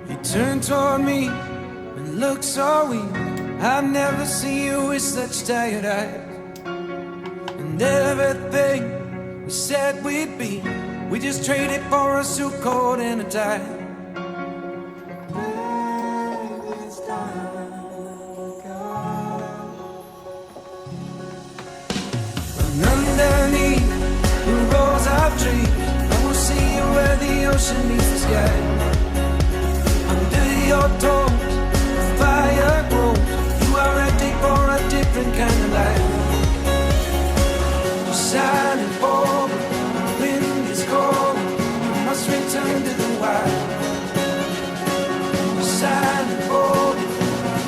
You turn toward me and look so weak. I've never seen you with such tired eyes. And everything we said we'd be, we just traded for a suit coat and a tie. And underneath the rows of trees, I will see you where the ocean meets the sky. Under your toes, the fire grows. You are ready for a different kind of life. You're silent for the wind is cold. You must return to the wild. You're silent for the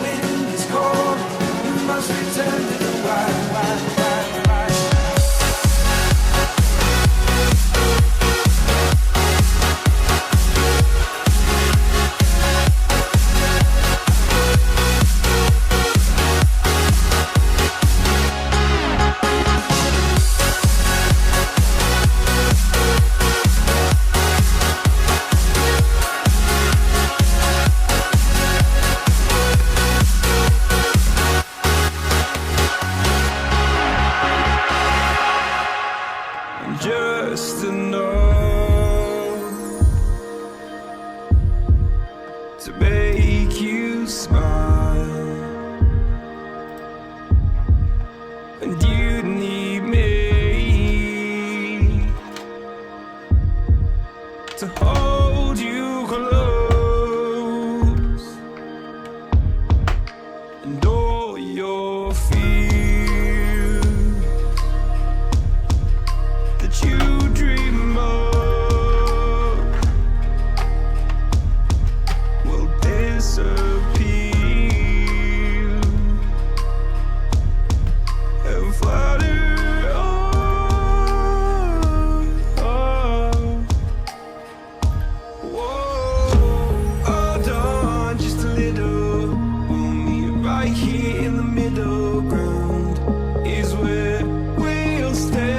wind is cold. You must return to the wild, wild, wild, wild. Just enough to make you smile, and you need me to hold you close, and all your fears that you dream of will disappear and flutter on. Whoa, hold on just a little. We'll meet right here in the middle ground is where we'll stand.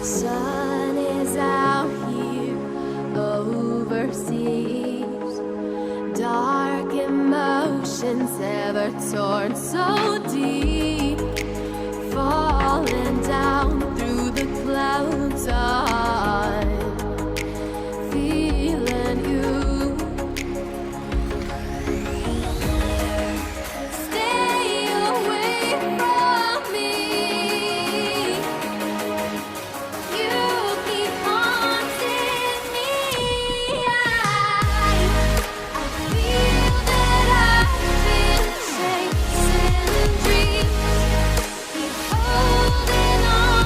Sun is out here overseas. Dark emotions ever torn so deep, falling down through the clouds. I'm feeling you. Stay away from me. You keep haunting me. I feel that I've been chasing dreams. Keep holding on.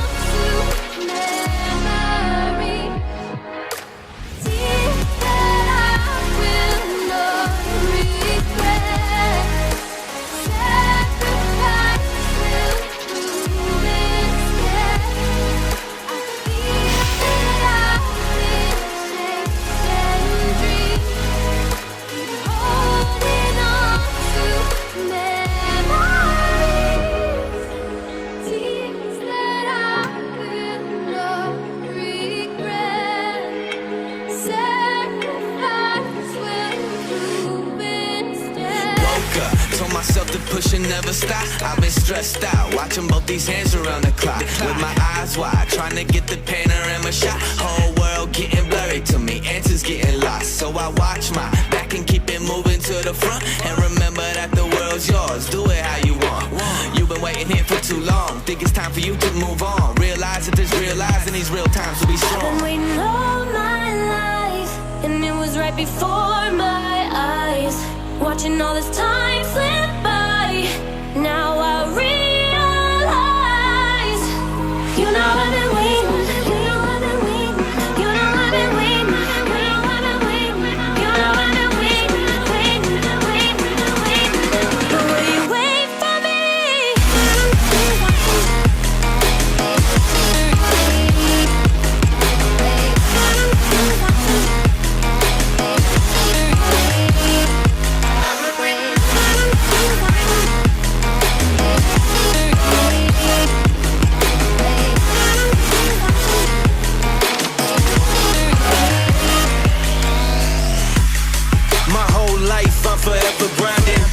myself to push and never stop. I've been stressed out, watching both these hands around the clock. With my eyes wide, trying to get the panorama shot. Whole world getting blurry to me, answers getting lost. So I watch my back and keep it moving to the front. And remember that the world's yours, do it how you want. You've been waiting here for too long, think it's time for you to move on. Realize that there's realizing these real times will be strong. I've been waiting all my life, and it was right before my eyes. Watching all this time slip by, now I realize. You know I've been waiting, you know I've been waiting, you know I've been waiting, you know I've been waiting, you know I've been waiting, waiting, waiting, waiting. But will you wait for me? I'm forever grinding,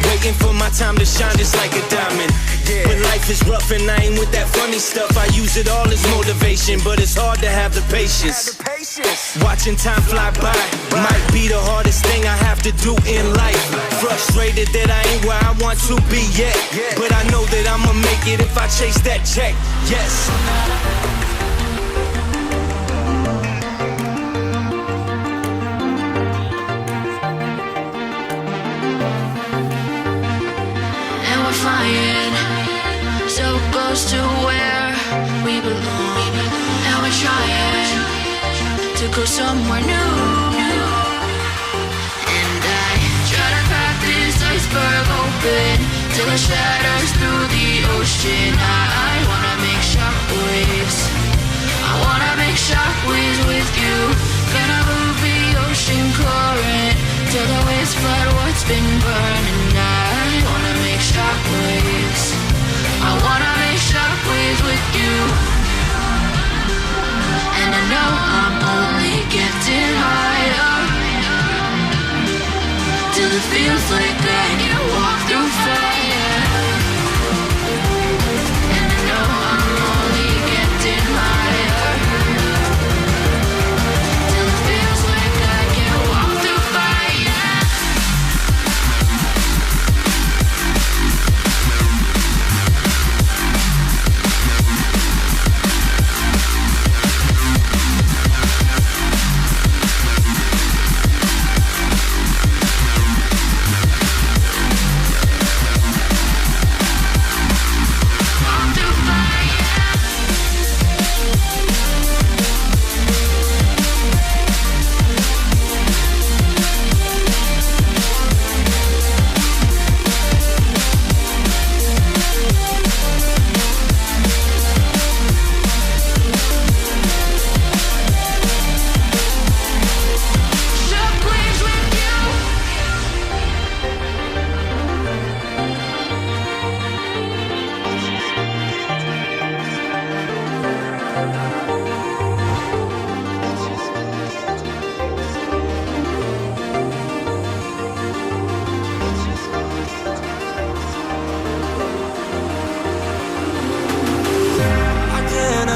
waiting for my time to shine just like a diamond. When life is rough and I ain't with that funny stuff, I use it all as motivation, but it's hard to have the patience. Watching time fly by might be the hardest thing I have to do in life. Frustrated that I ain't where I want to be yet, but I know that I'ma make it if I chase that check. Yes. So close to where we belong, and we're trying to go somewhere new. And I try to crack this iceberg open till it shatters through the ocean. I wanna make shockwaves, I wanna make shockwaves with you. Gonna move the ocean current till the waves flood what's been burning. I wanna make shockwaves, I wanna make shockwaves with you. And I know I'm only getting higher, till it feels like I can walk through fire. And I know I'm only getting higher, till it feels like I can walk through fire.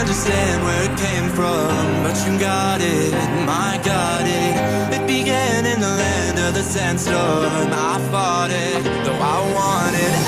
Understand where it came from, but you got it, I got it. It began in the land of the sandstorm. I fought it, though I wanted